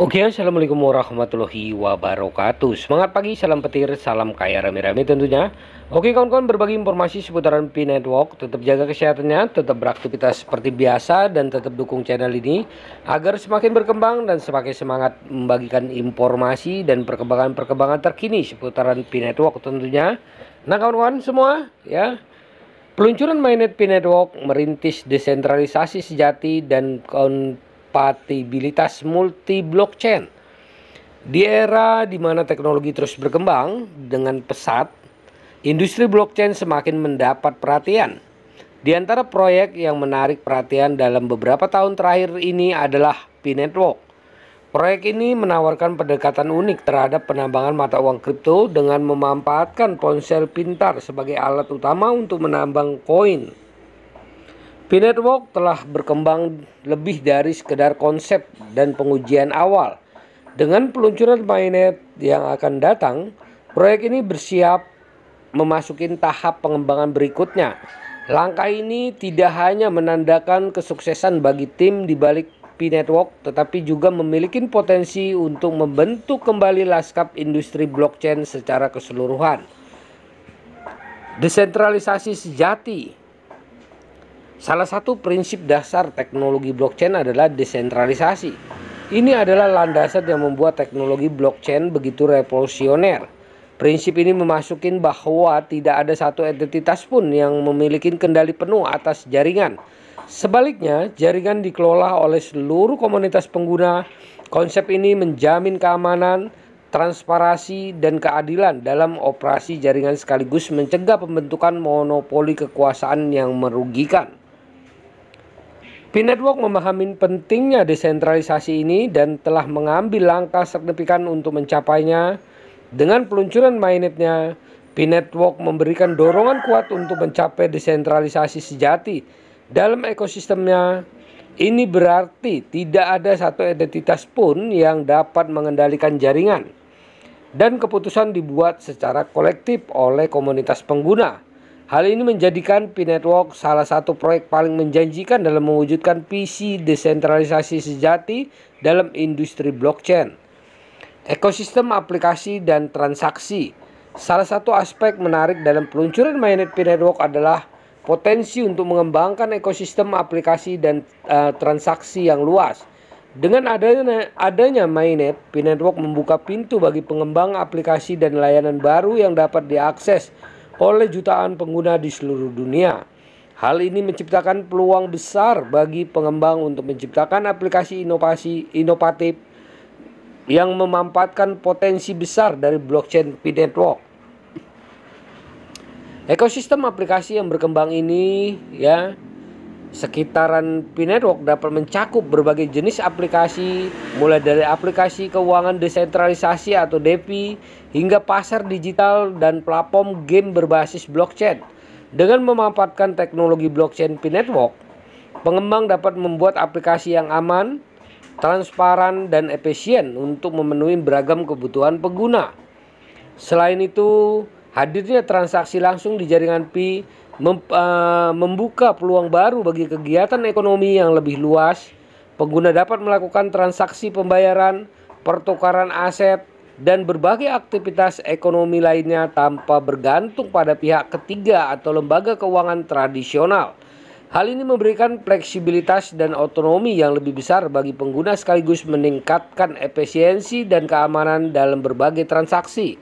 Oke, assalamualaikum warahmatullahi wabarakatuh. Semangat pagi, salam petir, salam kaya rame-rame tentunya. Oke kawan-kawan, berbagi informasi seputaran Pi Network. Tetap jaga kesehatannya, tetap beraktivitas seperti biasa, dan tetap dukung channel ini agar semakin berkembang dan semakin semangat membagikan informasi dan perkembangan-perkembangan terkini seputaran Pi Network tentunya. Nah kawan-kawan semua ya, peluncuran mainnet Pi Network merintis desentralisasi sejati dan kompatibilitas multi blockchain. Di era di mana teknologi terus berkembang dengan pesat, industri blockchain semakin mendapat perhatian. Di antara proyek yang menarik perhatian dalam beberapa tahun terakhir ini adalah Pi Network. Proyek ini menawarkan pendekatan unik terhadap penambangan mata uang kripto dengan memanfaatkan ponsel pintar sebagai alat utama untuk menambang koin. Pi Network telah berkembang lebih dari sekedar konsep dan pengujian awal. Dengan peluncuran mainnet yang akan datang, proyek ini bersiap memasuki tahap pengembangan berikutnya. Langkah ini tidak hanya menandakan kesuksesan bagi tim di balik Pi Network, tetapi juga memiliki potensi untuk membentuk kembali lanskap industri blockchain secara keseluruhan. Desentralisasi sejati. Salah satu prinsip dasar teknologi blockchain adalah desentralisasi. Ini adalah landasan yang membuat teknologi blockchain begitu revolusioner. Prinsip ini memasukin bahwa tidak ada satu entitas pun yang memiliki kendali penuh atas jaringan. Sebaliknya, jaringan dikelola oleh seluruh komunitas pengguna. Konsep ini menjamin keamanan, transparansi, dan keadilan dalam operasi jaringan sekaligus mencegah pembentukan monopoli kekuasaan yang merugikan. Pi Network memahami pentingnya desentralisasi ini dan telah mengambil langkah signifikan untuk mencapainya. Dengan peluncuran mainnetnya, Pi Network memberikan dorongan kuat untuk mencapai desentralisasi sejati dalam ekosistemnya. Ini berarti tidak ada satu identitas pun yang dapat mengendalikan jaringan, dan keputusan dibuat secara kolektif oleh komunitas pengguna. Hal ini menjadikan Pi Network salah satu proyek paling menjanjikan dalam mewujudkan visi desentralisasi sejati dalam industri blockchain. Ekosistem aplikasi dan transaksi. Salah satu aspek menarik dalam peluncuran mainnet Pi Network adalah potensi untuk mengembangkan ekosistem aplikasi dan transaksi yang luas. Dengan adanya mainnet, Pi Network membuka pintu bagi pengembang aplikasi dan layanan baru yang dapat diakses oleh jutaan pengguna di seluruh dunia. Hal ini menciptakan peluang besar bagi pengembang untuk menciptakan aplikasi inovatif yang memanfaatkan potensi besar dari blockchain Pi Network. Ekosistem aplikasi yang berkembang ini sekitaran Pi Network dapat mencakup berbagai jenis aplikasi, mulai dari aplikasi keuangan desentralisasi atau DeFi hingga pasar digital dan platform game berbasis blockchain. Dengan memanfaatkan teknologi blockchain Pi Network, pengembang dapat membuat aplikasi yang aman, transparan, dan efisien untuk memenuhi beragam kebutuhan pengguna. Selain itu, hadirnya transaksi langsung di jaringan Pi membuka peluang baru bagi kegiatan ekonomi yang lebih luas. Pengguna dapat melakukan transaksi pembayaran, pertukaran aset, dan berbagai aktivitas ekonomi lainnya tanpa bergantung pada pihak ketiga atau lembaga keuangan tradisional. Hal ini memberikan fleksibilitas dan otonomi yang lebih besar bagi pengguna sekaligus meningkatkan efisiensi dan keamanan dalam berbagai transaksi.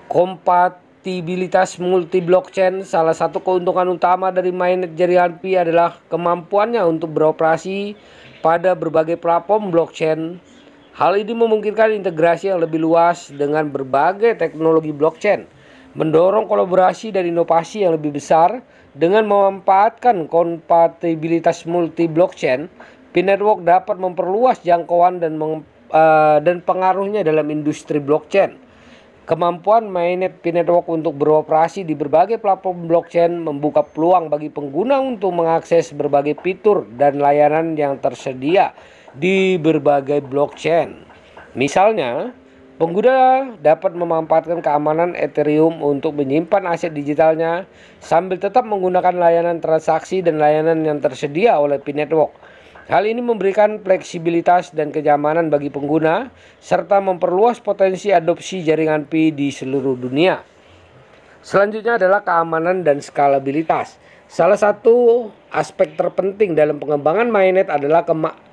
Kompatibilitas multi blockchain. Salah satu keuntungan utama dari mainnet jaringan Pi adalah kemampuannya untuk beroperasi pada berbagai platform blockchain. Hal ini memungkinkan integrasi yang lebih luas dengan berbagai teknologi blockchain, mendorong kolaborasi dan inovasi yang lebih besar. Dengan memanfaatkan kompatibilitas multi blockchain, Pi Network dapat memperluas jangkauan dan pengaruhnya dalam industri blockchain. Kemampuan mainnet Pi Network untuk beroperasi di berbagai platform blockchain membuka peluang bagi pengguna untuk mengakses berbagai fitur dan layanan yang tersedia di berbagai blockchain. Misalnya, pengguna dapat memanfaatkan keamanan Ethereum untuk menyimpan aset digitalnya sambil tetap menggunakan layanan transaksi dan layanan yang tersedia oleh Pi Network. Hal ini memberikan fleksibilitas dan kenyamanan bagi pengguna, serta memperluas potensi adopsi jaringan Pi di seluruh dunia. Selanjutnya adalah keamanan dan skalabilitas. Salah satu aspek terpenting dalam pengembangan mainnet adalah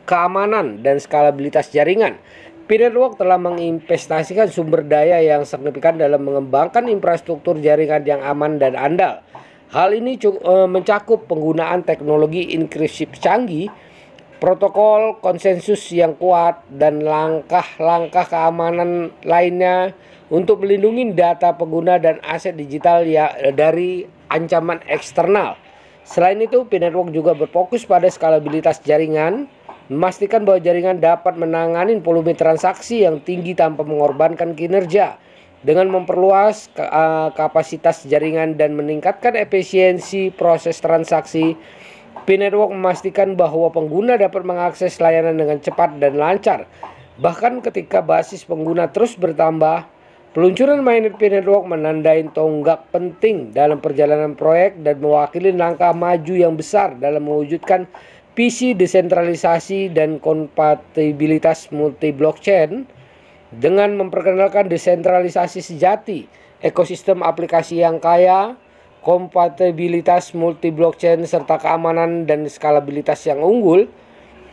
keamanan dan skalabilitas jaringan. Pi-Network telah menginvestasikan sumber daya yang signifikan dalam mengembangkan infrastruktur jaringan yang aman dan andal. Hal ini mencakup penggunaan teknologi enkripsi canggih, protokol konsensus yang kuat, dan langkah-langkah keamanan lainnya untuk melindungi data pengguna dan aset digital dari ancaman eksternal. Selain itu, Pi-Network juga berfokus pada skalabilitas jaringan, memastikan bahwa jaringan dapat menangani volume transaksi yang tinggi tanpa mengorbankan kinerja. Dengan memperluas kapasitas jaringan dan meningkatkan efisiensi proses transaksi, Pi-Network memastikan bahwa pengguna dapat mengakses layanan dengan cepat dan lancar. Bahkan ketika basis pengguna terus bertambah, peluncuran mainnet Pi-Network menandai tonggak penting dalam perjalanan proyek dan mewakili langkah maju yang besar dalam mewujudkan visi desentralisasi dan kompatibilitas multi-blockchain. Dengan memperkenalkan desentralisasi sejati, ekosistem aplikasi yang kaya, kompatibilitas multi-blockchain, serta keamanan dan skalabilitas yang unggul,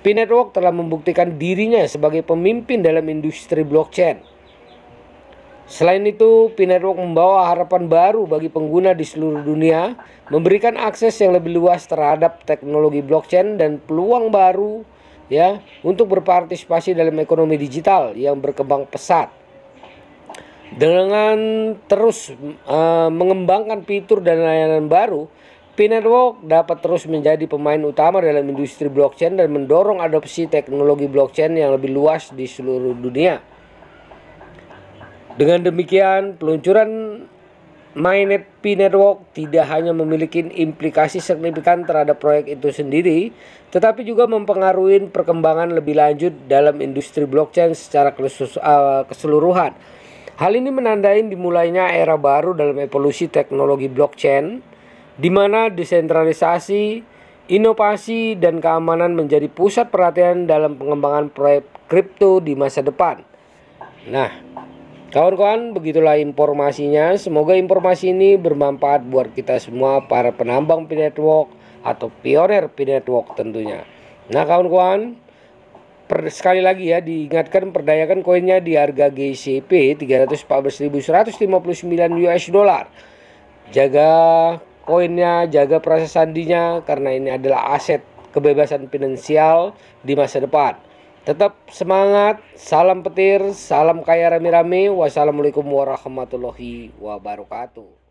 Pi-Network telah membuktikan dirinya sebagai pemimpin dalam industri blockchain. Selain itu, Pi-Network membawa harapan baru bagi pengguna di seluruh dunia, memberikan akses yang lebih luas terhadap teknologi blockchain dan peluang baru untuk berpartisipasi dalam ekonomi digital yang berkembang pesat. Dengan terus mengembangkan fitur dan layanan baru, Pi-Network dapat terus menjadi pemain utama dalam industri blockchain dan mendorong adopsi teknologi blockchain yang lebih luas di seluruh dunia. Dengan demikian, peluncuran mainnet Pi-Network tidak hanya memiliki implikasi signifikan terhadap proyek itu sendiri, tetapi juga mempengaruhi perkembangan lebih lanjut dalam industri blockchain secara keseluruhan. Hal ini menandai dimulainya era baru dalam evolusi teknologi blockchain, di mana desentralisasi, inovasi, dan keamanan menjadi pusat perhatian dalam pengembangan proyek kripto di masa depan. Nah, kawan-kawan, begitulah informasinya. Semoga informasi ini bermanfaat buat kita semua, para penambang Pi-Network atau pioner Pi-Network tentunya. Nah, kawan-kawan, sekali lagi ya, diingatkan perdayakan koinnya di harga GCP 314.159 US dollar. Jaga koinnya, jaga proses sandinya, karena ini adalah aset kebebasan finansial di masa depan. Tetap semangat, salam petir, salam kaya rame-rame. Wassalamualaikum warahmatullahi wabarakatuh.